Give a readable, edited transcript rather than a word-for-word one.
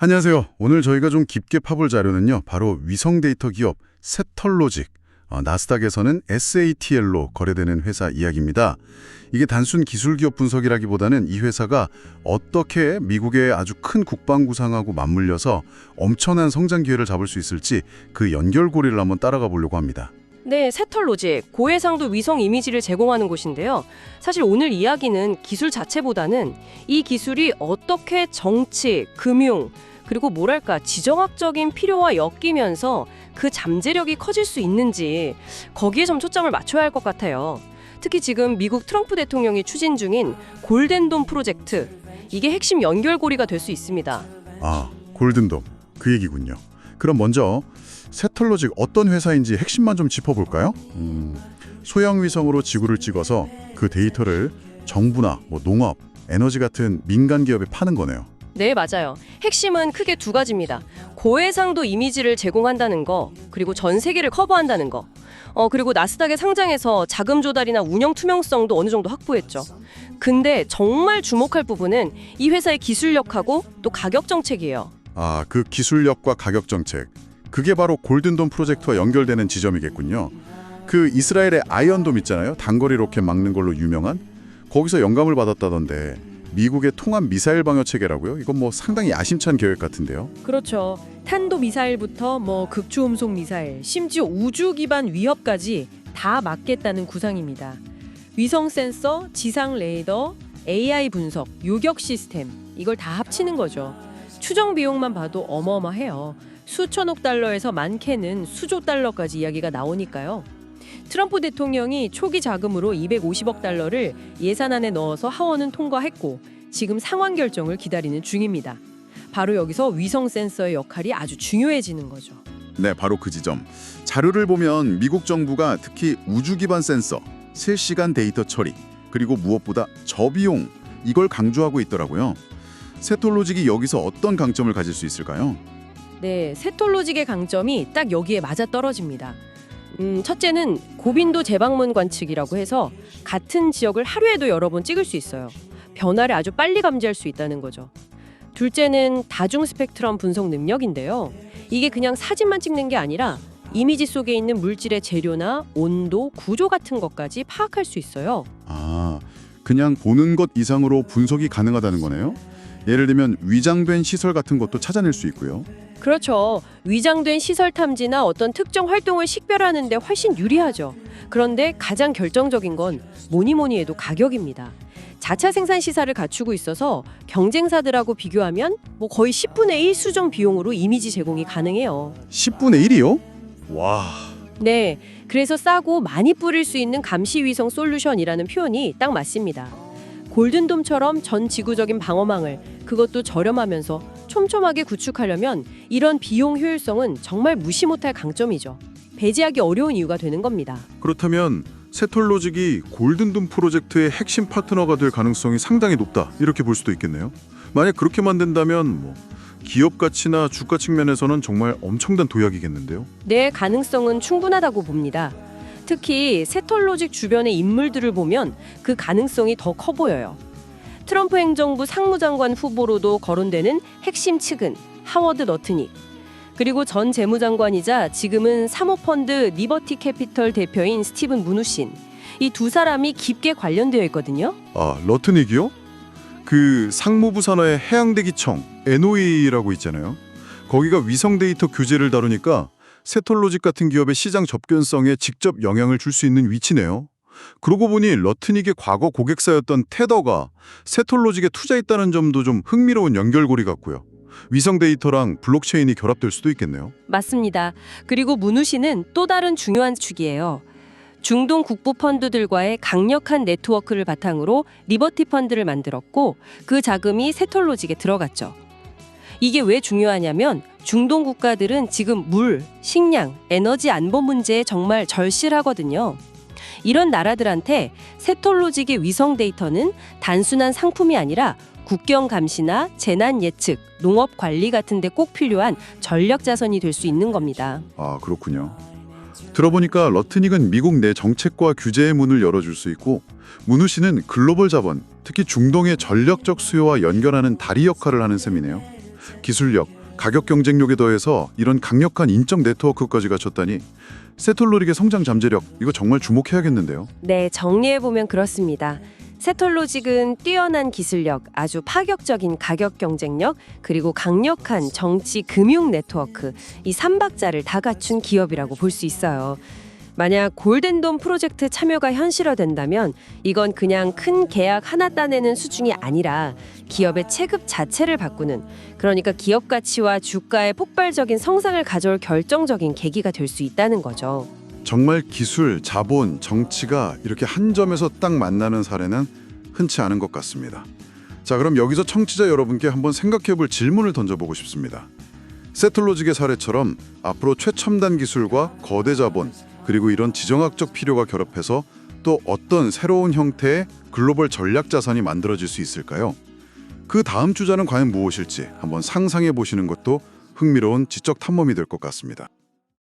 안녕하세요. 오늘 저희가 좀 깊게 파볼 자료는요. 바로 위성 데이터 기업 세털로직, 나스닥에서는 SATL로 거래되는 회사 이야기입니다. 이게 단순 기술 기업 분석이라기보다는 이 회사가 어떻게 미국의 아주 큰 국방구상하고 맞물려서 엄청난 성장 기회를 잡을 수 있을지 그 연결고리를 한번 따라가 보려고 합니다. 네, 세털로직, 고해상도 위성 이미지를 제공하는 곳인데요. 사실 오늘 이야기는 기술 자체보다는 이 기술이 어떻게 정치, 금융, 그리고 뭐랄까 지정학적인 필요와 엮이면서 그 잠재력이 커질 수 있는지 거기에 좀 초점을 맞춰야 할 것 같아요. 특히 지금 미국 트럼프 대통령이 추진 중인 골든돔 프로젝트, 이게 핵심 연결고리가 될 수 있습니다. 아, 골든돔. 그 얘기군요. 그럼 먼저 세털로직 어떤 회사인지 핵심만 좀 짚어볼까요? 소형 위성으로 지구를 찍어서 그 데이터를 정부나 농업, 에너지 같은 민간 기업에 파는 거네요. 네, 맞아요. 핵심은 크게 두 가지입니다. 고해상도 이미지를 제공한다는 거, 그리고 전 세계를 커버한다는 거. 그리고 나스닥에 상장해서 자금 조달이나 운영 투명성도 어느 정도 확보했죠. 근데 정말 주목할 부분은 이 회사의 기술력하고 또 가격 정책이에요. 아, 그 기술력과 가격 정책. 그게 바로 골든돔 프로젝트와 연결되는 지점이겠군요. 그 이스라엘의 아이언돔 있잖아요. 단거리 로켓 막는 걸로 유명한. 거기서 영감을 받았다던데 미국의 통합 미사일 방어 체계라고요? 이건 상당히 야심찬 계획 같은데요. 그렇죠. 탄도 미사일부터 극초음속 미사일, 심지어 우주 기반 위협까지 다 막겠다는 구상입니다. 위성 센서, 지상 레이더, AI 분석, 요격 시스템, 이걸 다 합치는 거죠. 추정 비용만 봐도 어마어마해요. 수천억 달러에서 많게는 수조 달러까지 이야기가 나오니까요. 트럼프 대통령이 초기 자금으로 250억 달러를 예산안에 넣어서 하원은 통과했고 지금 상환 결정을 기다리는 중입니다. 바로 여기서 위성 센서의 역할이 아주 중요해지는 거죠. 네, 바로 그 지점. 자료를 보면 미국 정부가 특히 우주 기반 센서, 실시간 데이터 처리, 그리고 무엇보다 저비용, 이걸 강조하고 있더라고요. 세톨로직이 여기서 어떤 강점을 가질 수 있을까요? 네, 세톨로직의 강점이 딱 여기에 맞아떨어집니다. 첫째는 고빈도 재방문 관측이라고 해서 같은 지역을 하루에도 여러 번 찍을 수 있어요. 변화를 아주 빨리 감지할 수 있다는 거죠. 둘째는 다중 스펙트럼 분석 능력인데요. 이게 그냥 사진만 찍는 게 아니라 이미지 속에 있는 물질의 재료나 온도, 구조 같은 것까지 파악할 수 있어요. 아, 그냥 보는 것 이상으로 분석이 가능하다는 거네요. 예를 들면 위장된 시설 같은 것도 찾아낼 수 있고요. 그렇죠. 위장된 시설 탐지나 어떤 특정 활동을 식별하는 데 훨씬 유리하죠. 그런데 가장 결정적인 건 뭐니 해도 가격입니다. 자차 생산 시설을 갖추고 있어서 경쟁사들하고 비교하면 거의 10분의 1 수준 비용으로 이미지 제공이 가능해요. 10분의 1이요? 와. 네, 그래서 싸고 많이 뿌릴 수 있는 감시 위성 솔루션이라는 표현이 딱 맞습니다. 골든돔처럼 전 지구적인 방어망을 그것도 저렴하면서 촘촘하게 구축하려면 이런 비용 효율성은 정말 무시 못할 강점이죠. 배제하기 어려운 이유가 되는 겁니다. 그렇다면 세톨로직이 골든돔 프로젝트의 핵심 파트너가 될 가능성이 상당히 높다, 이렇게 볼 수도 있겠네요. 만약 그렇게 만든다면 기업 가치나 주가 측면에서는 정말 엄청난 도약이겠는데요. 네, 가능성은 충분하다고 봅니다. 특히 세털로직 주변의 인물들을 보면 그 가능성이 더 커 보여요. 트럼프 행정부 상무장관 후보로도 거론되는 핵심 측은 하워드 너트닉, 그리고 전 재무장관이자 지금은 사모펀드 리버티 캐피털 대표인 스티븐 무누신, 이 두 사람이 깊게 관련되어 있거든요. 아, 러트닉이요? 그 상무부 산하의 해양대기청 NOAA라고 있잖아요. 거기가 위성 데이터 규제를 다루니까 세톨로직 같은 기업의 시장 접근성에 직접 영향을 줄 수 있는 위치네요. 그러고 보니 러트닉의 과거 고객사였던 테더가 세톨로직에 투자했다는 점도 좀 흥미로운 연결고리 같고요. 위성 데이터랑 블록체인이 결합될 수도 있겠네요. 맞습니다. 그리고 무누신은 또 다른 중요한 축이에요. 중동 국부 펀드들과의 강력한 네트워크를 바탕으로 리버티 펀드를 만들었고 그 자금이 세톨로직에 들어갔죠. 이게 왜 중요하냐면 중동 국가들은 지금 물, 식량, 에너지 안보 문제에 정말 절실하거든요. 이런 나라들한테 세톨로직의 위성 데이터는 단순한 상품이 아니라 국경 감시나 재난 예측, 농업 관리 같은 데 꼭 필요한 전략 자산이 될 수 있는 겁니다. 아, 그렇군요. 들어보니까 러트닉은 미국 내 정책과 규제의 문을 열어줄 수 있고 무누씨는 글로벌 자본, 특히 중동의 전력적 수요와 연결하는 다리 역할을 하는 셈이네요. 기술력, 가격 경쟁력에 더해서 이런 강력한 인적 네트워크까지 갖췄다니 세톨로직의 성장 잠재력 이거 정말 주목해야겠는데요. 네, 정리해보면 그렇습니다. 세톨로직은 뛰어난 기술력, 아주 파격적인 가격 경쟁력, 그리고 강력한 정치 금융 네트워크, 이 3박자를 다 갖춘 기업이라고 볼 수 있어요. 만약 골든돔 프로젝트 참여가 현실화된다면 이건 그냥 큰 계약 하나 따내는 수준이 아니라 기업의 체급 자체를 바꾸는, 그러니까 기업 가치와 주가의 폭발적인 성장을 가져올 결정적인 계기가 될 수 있다는 거죠. 정말 기술, 자본, 정치가 이렇게 한 점에서 딱 만나는 사례는 흔치 않은 것 같습니다. 자, 그럼 여기서 청취자 여러분께 한번 생각해볼 질문을 던져보고 싶습니다. 세톨로직의 사례처럼 앞으로 최첨단 기술과 거대 자본, 그리고 이런 지정학적 필요가 결합해서 또 어떤 새로운 형태의 글로벌 전략 자산이 만들어질 수 있을까요? 그 다음 주자는 과연 무엇일지 한번 상상해 보시는 것도 흥미로운 지적 탐험이 될 것 같습니다.